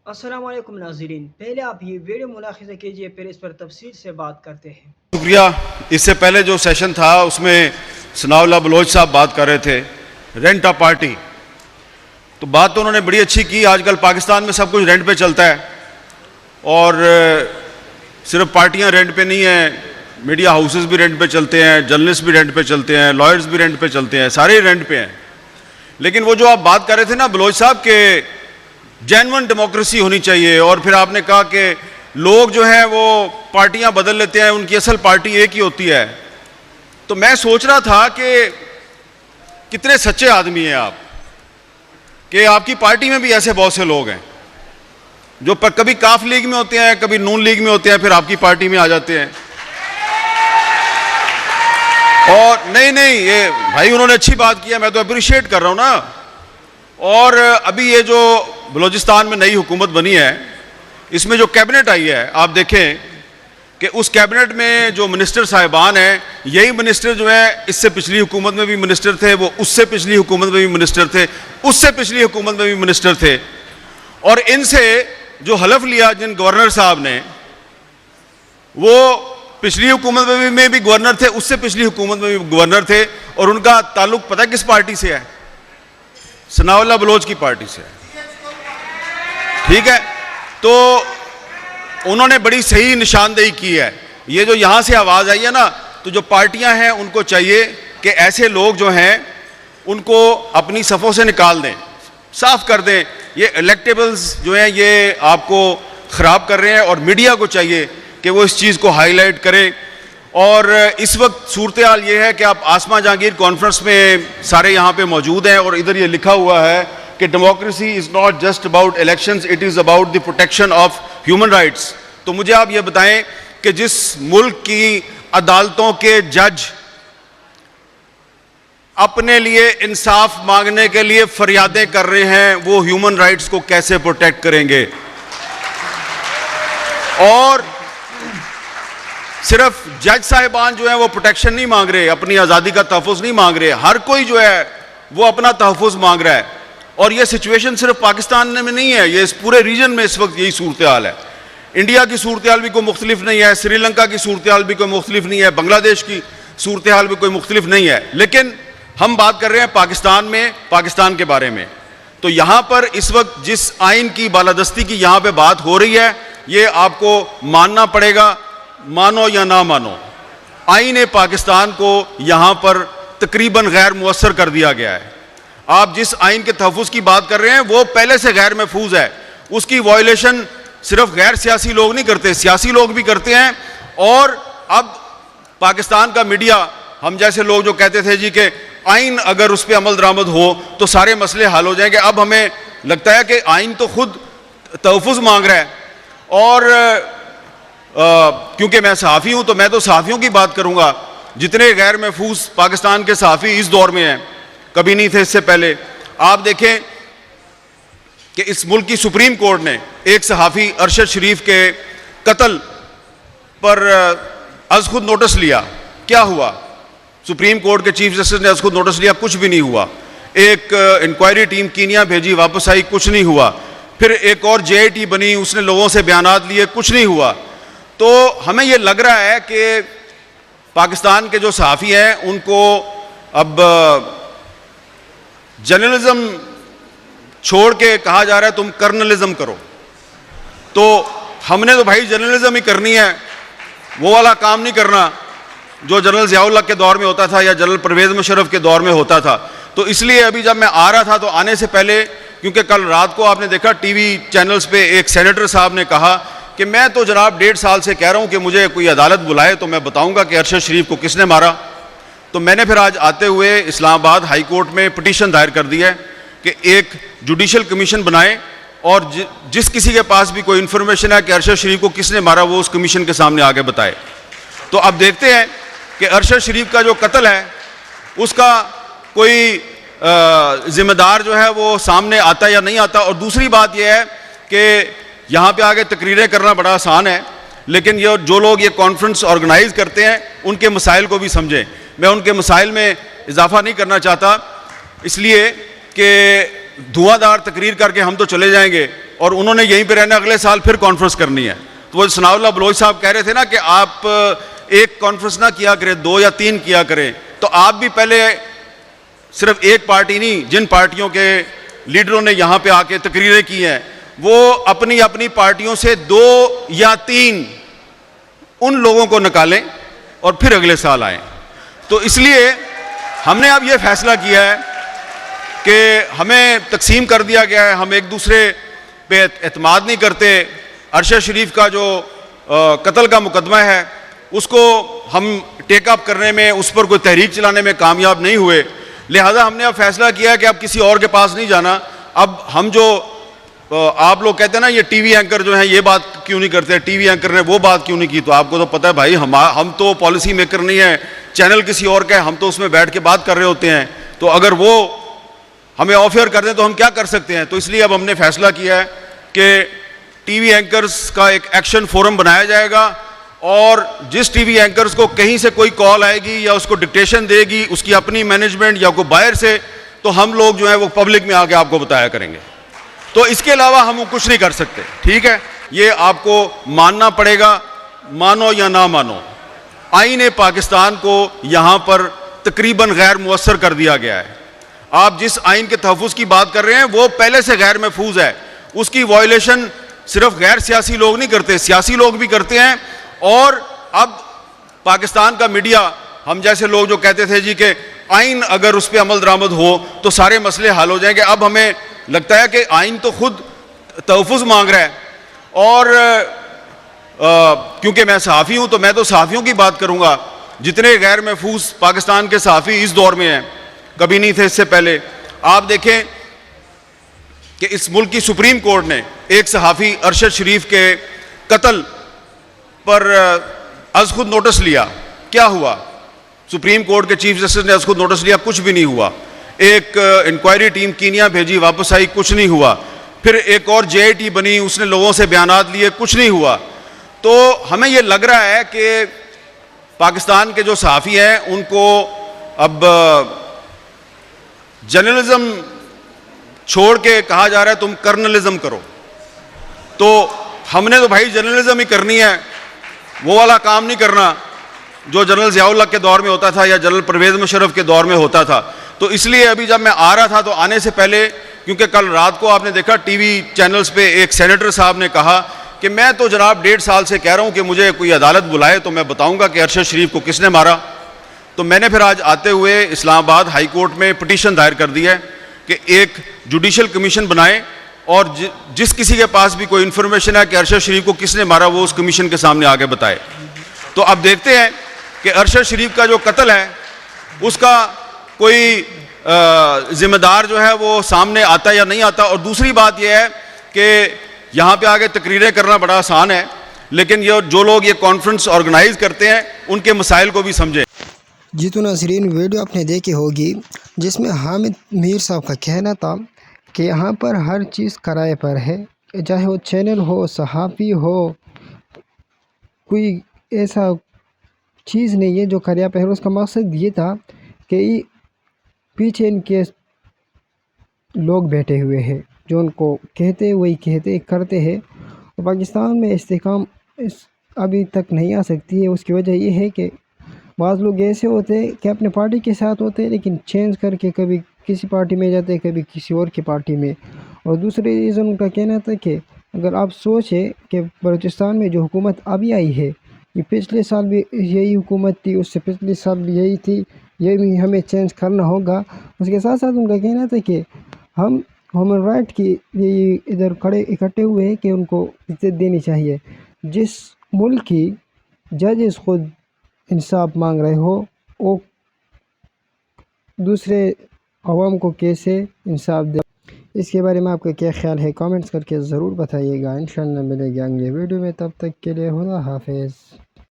अस्सलाम वालेकुम नाज़रीन, पहले आप ये वीडियो मुलाहिज़ा कीजिए, फिर इस पर तफसील से बात करते हैं। शुक्रिया। इससे पहले जो सेशन था उसमें सनाउल्लाह बलोच साहब बात कर रहे थे रेंट ऑफ पार्टी, तो बात तो उन्होंने बड़ी अच्छी की। आजकल पाकिस्तान में सब कुछ रेंट पे चलता है और सिर्फ पार्टियां रेंट पे नहीं हैं, मीडिया हाउसेस भी रेंट पे चलते हैं, जर्नलिस्ट भी रेंट पे चलते हैं, लॉयर्स भी रेंट पे चलते हैं, सारे रेंट पे हैं। लेकिन वो जो आप बात कर रहे थे ना बलोच साहब के जेन्युइन डेमोक्रेसी होनी चाहिए, और फिर आपने कहा कि लोग जो हैं वो पार्टियां बदल लेते हैं, उनकी असल पार्टी एक ही होती है। तो मैं सोच रहा था कि कितने सच्चे आदमी हैं आप, कि आपकी पार्टी में भी ऐसे बहुत से लोग हैं जो कभी काफ लीग में होते हैं, कभी नून लीग में होते हैं, फिर आपकी पार्टी में आ जाते हैं। और नहीं ये भाई उन्होंने अच्छी बात किया, मैं तो अप्रिशिएट कर रहा हूं ना। और अभी ये जो बलूचिस्तान में नई हुकूमत बनी है, इसमें जो कैबिनेट आई है, आप देखें कि उस कैबिनेट में जो मिनिस्टर साहिबान हैं, यही मिनिस्टर जो है इससे पिछली हुकूमत में भी मिनिस्टर थे, वो उससे पिछली हुकूमत में भी मिनिस्टर थे, उससे पिछली हुकूमत में भी मिनिस्टर थे। और इनसे जो हलफ लिया जिन गवर्नर साहब ने, वो पिछली हुकूमत में भी गवर्नर थे, उससे पिछली हुकूमत में भी गवर्नर थे, और उनका ताल्लुक पता है किस पार्टी से है? सनाउल्लाह बलोच की पार्टी से। ठीक है, तो उन्होंने बड़ी सही निशानदेही की है। ये जो यहां से आवाज आई है ना, तो जो पार्टियां हैं उनको चाहिए कि ऐसे लोग जो हैं उनको अपनी सफ़ों से निकाल दें, साफ कर दें। ये इलेक्टेबल्स जो हैं ये आपको ख़राब कर रहे हैं, और मीडिया को चाहिए कि वो इस चीज़ को हाईलाइट करे। और इस वक्त सूरत हाल ये है कि आप आसमा जहांगीर कॉन्फ्रेंस में सारे यहाँ पे मौजूद हैं, और इधर ये लिखा हुआ है कि democracy is not just about elections, it is about the protection of human rights. तो मुझे आप ये बताएं कि जिस मुल्क की अदालतों के जज अपने लिए इंसाफ मांगने के लिए फरियादें कर रहे हैं, वो ह्यूमन राइट्स को कैसे प्रोटेक्ट करेंगे? और सिर्फ जज साहिबान जो है वो प्रोटेक्शन नहीं मांग रहे, अपनी आज़ादी का तहफ़्फ़ुज़ नहीं मांग रहे, हर कोई जो है वो अपना तहफ़्फ़ुज़ मांग रहा है। और ये सिचुएशन सिर्फ पाकिस्तान में नहीं है, ये इस पूरे रीजन में इस वक्त यही सूरत हाल है। इंडिया की सूरत हाल भी कोई मुख्तलिफ नहीं है, श्रीलंका की सूरत हाल भी कोई मुख्तलिफ नहीं है, बांग्लादेश की सूरत हाल भी कोई मुख्तलिफ नहीं है। लेकिन हम बात कर रहे हैं पाकिस्तान में, पाकिस्तान के बारे में। तो यहाँ पर इस वक्त जिस आइन की बालादस्ती की यहाँ पर बात हो रही है, ये आपको मानना पड़ेगा, मानो या ना मानो। आईन पाकिस्तान को यहां पर तकरीबन गैर मुअस्सर कर दिया गया है। आप जिस आइन के तहफ़्फ़ुज़ की बात कर रहे हैं वो पहले से गैर महफूज है, उसकी वायलेशन सिर्फ गैर सियासी लोग नहीं करते, सियासी लोग भी करते हैं। और अब पाकिस्तान का मीडिया, हम जैसे लोग जो कहते थे जी कि आइन अगर उस पर अमल दरामद हो तो सारे मसले हल हो जाएंगे, अब हमें लगता है कि आइन तो खुद तहफ़्फ़ुज़ मांग रहा है। और क्योंकि मैं सहाफ़ी हूं तो मैं तो सहाफ़ियों की बात करूंगा। जितने गैर महफूज पाकिस्तान के सहाफ़ी इस दौर में हैं, कभी नहीं थे इससे पहले। आप देखें कि इस मुल्क की सुप्रीम कोर्ट ने एक सहाफ़ी अरशद शरीफ के कत्ल पर अज़ खुद नोटिस लिया। क्या हुआ? सुप्रीम कोर्ट के चीफ जस्टिस ने अज़ खुद नोटिस लिया, कुछ भी नहीं हुआ। एक इंक्वायरी टीम कीनिया भेजी, वापस आई, कुछ नहीं हुआ। फिर एक और JIT बनी, उसने लोगों से बयानात लिए, कुछ नहीं हुआ। तो हमें ये लग रहा है कि पाकिस्तान के जो सहाफ़ी हैं उनको अब जर्नलिज्म छोड़ के कहा जा रहा है तुम कर्नलिज्म करो। तो हमने तो भाई जर्नलिज्म ही करनी है, वो वाला काम नहीं करना जो जनरल ज़ियाउल हक के दौर में होता था या जनरल परवेज़ मुशर्रफ के दौर में होता था। तो इसलिए अभी जब मैं आ रहा था तो आने से पहले, क्योंकि कल रात को आपने देखा टीवी चैनल्स पे एक सेनेटर साहब ने कहा कि मैं तो जनाब 1.5 साल से कह रहा हूं कि मुझे कोई अदालत बुलाए तो मैं बताऊंगा कि अरशद शरीफ को किसने मारा। तो मैंने फिर आज आते हुए इस्लामाबाद हाई कोर्ट में पिटीशन दायर कर दी है कि एक जुडिशल कमीशन बनाए, और जिस किसी के पास भी कोई इन्फॉर्मेशन है कि अरशद शरीफ को किसने मारा वो उस कमीशन के सामने आगे बताए। तो अब देखते हैं कि अरशद शरीफ का जो कत्ल है उसका कोई जिम्मेदार जो है वो सामने आता या नहीं आता। और दूसरी बात यह है कि यहाँ पे आगे तकरीरें करना बड़ा आसान है, लेकिन ये जो लोग ये कॉन्फ्रेंस ऑर्गेनाइज करते हैं उनके मसाइल को भी समझें। मैं उनके मसाइल में इजाफा नहीं करना चाहता, इसलिए कि धुआंधार तकरीर करके हम तो चले जाएंगे, और उन्होंने यहीं पे रहना, अगले साल फिर कॉन्फ्रेंस करनी है। तो वो सनाउल्लाह बलोच साहब कह रहे थे ना कि आप एक कॉन्फ्रेंस ना किया करें, 2 या 3 किया करें। तो आप भी पहले सिर्फ एक पार्टी नहीं, जिन पार्टियों के लीडरों ने यहाँ पे आके तकरीरें की हैं, वो अपनी अपनी पार्टियों से 2 या 3 उन लोगों को निकालें और फिर अगले साल आएं। तो इसलिए हमने अब ये फैसला किया है कि हमें तकसीम कर दिया गया है, हम एक दूसरे पे एतमाद नहीं करते। अरशद शरीफ का जो कत्ल का मुकदमा है उसको हम टेकअप करने में, उस पर कोई तहरीक चलाने में कामयाब नहीं हुए, लिहाजा हमने अब फैसला किया कि अब किसी और के पास नहीं जाना। अब हम जो आप लोग कहते हैं ना ये टीवी एंकर जो है ये बात क्यों नहीं करते, टीवी एंकर ने वो बात क्यों नहीं की, तो आपको तो पता है भाई हम तो पॉलिसी मेकर नहीं है, चैनल किसी और का है, हम तो उसमें बैठ के बात कर रहे होते हैं। तो अगर वो हमें ऑफर कर दें तो हम क्या कर सकते हैं। तो इसलिए अब हमने फैसला किया है कि टीवी एंकर्स का एक एक्शन फोरम बनाया जाएगा और जिस टीवी एंकर्स को कहीं से कोई कॉल आएगी या उसको डिक्टेशन देगी उसकी अपनी मैनेजमेंट या कोई बाहर से, तो हम लोग जो है वो पब्लिक में आके आपको बताया करेंगे। तो इसके अलावा हम कुछ नहीं कर सकते, ठीक है। ये आपको मानना पड़ेगा, मानो या ना मानो। आईन पाकिस्तान को यहाँ पर तकरीबन गैर मुअस्सर कर दिया गया है। आप जिस आइन के तहफ़्फ़ुज़ की बात कर रहे हैं वो पहले से गैर महफूज है, उसकी वायलेशन सिर्फ गैर सियासी लोग नहीं करते, सियासी लोग भी करते हैं। और अब पाकिस्तान का मीडिया, हम जैसे लोग जो कहते थे जी कि आइन अगर उस पर अमल दरामद हो तो सारे मसले हल हो जाएंगे, अब हमें लगता है कि आइन तो खुद तहफ़्फ़ुज़ मांग रहा है। और क्योंकि मैं सहाफ़ी हूँ तो मैं तो सहाफ़ियों की बात करूँगा। जितने गैर महफूज पाकिस्तान के सहाफ़ी इस दौर में हैं, कभी नहीं थे इससे पहले। आप देखें कि इस मुल्क की सुप्रीम कोर्ट ने एक सहाफ़ी अरशद शरीफ के कत्ल पर अज़ खुद नोटिस लिया। क्या हुआ? सुप्रीम कोर्ट के चीफ जस्टिस ने अज़ खुद नोटिस लिया, कुछ भी नहीं हुआ। एक इंक्वायरी टीम कीनिया भेजी, वापस आई, कुछ नहीं हुआ। फिर एक और JIT बनी, उसने लोगों से बयानात लिए, कुछ नहीं हुआ। तो हमें ये लग रहा है कि पाकिस्तान के जो सहाफ़ी हैं उनको अब जर्नलिज्म छोड़ के कहा जा रहा है तुम कर्नलिज्म करो। तो हमने तो भाई जर्नलिज्म ही करनी है, वो वाला काम नहीं करना जो जनरल ज़ियाउल हक़ के दौर में होता था या जनरल परवेज़ मुशर्रफ के दौर में होता था। तो इसलिए अभी जब मैं आ रहा था तो आने से पहले, क्योंकि कल रात को आपने देखा टीवी चैनल्स पे एक सेनेटर साहब ने कहा कि मैं तो जनाब 1.5 साल से कह रहा हूँ कि मुझे कोई अदालत बुलाए तो मैं बताऊँगा कि अरशद शरीफ को किसने मारा। तो मैंने फिर आज आते हुए इस्लामाबाद हाई कोर्ट में पिटीशन दायर कर दी है कि एक जुडिशल कमीशन बनाए और जिस किसी के पास भी कोई इन्फॉर्मेशन है कि अरशद शरीफ को किसने मारा वो उस कमीशन के सामने आगे बताए। तो अब देखते हैं कि अरशद शरीफ का जो कत्ल है उसका कोई जिम्मेदार जो है वो सामने आता या नहीं आता। और दूसरी बात यह है कि यहाँ पे आगे तकरीरें करना बड़ा आसान है, लेकिन ये जो लोग ये कॉन्फ्रेंस ऑर्गेनाइज करते हैं उनके मसाइल को भी समझें। जी तो नाज़रीन, वीडियो आपने देखी होगी जिसमें हामिद मीर साहब का कहना था कि यहाँ पर हर चीज़ किराए पर है, चाहे वो चैनल हो, सहाफ़ी हो, कोई ऐसा चीज़ नहीं है जो किराए पर है। उसका मकसद ये था कि पीछे इनके लोग बैठे हुए हैं जो उनको कहते वही कहते करते हैं। और पाकिस्तान में इस्तेकाम अभी तक नहीं आ सकती है। उसकी वजह ये है कि बाज़ लोग ऐसे होते हैं कि अपने पार्टी के साथ होते हैं लेकिन चेंज करके कभी किसी पार्टी में जाते हैं, कभी किसी और की पार्टी में। और दूसरे रीज़न उनका कहना था कि अगर आप सोचें कि बलूचिस्तान में जो हुकूमत अभी आई है, ये पिछले साल भी यही हुकूमत थी, उससे पिछले साल भी यही थी, ये भी हमें चेंज करना होगा। उसके साथ साथ उनका कहना था कि हम ह्यूमन राइट की ये इधर खड़े इकट्ठे हुए हैं कि उनको इज्जत देनी चाहिए। जिस मुल्क की जजेस खुद इंसाफ मांग रहे हो वो दूसरे अवाम को कैसे इंसाफ दे। इसके बारे में आपका क्या ख्याल है कमेंट्स करके ज़रूर बताइएगा। इंशाअल्लाह मिलेंगे अगले वीडियो में, तब तक के लिए खुदा हाफिज़।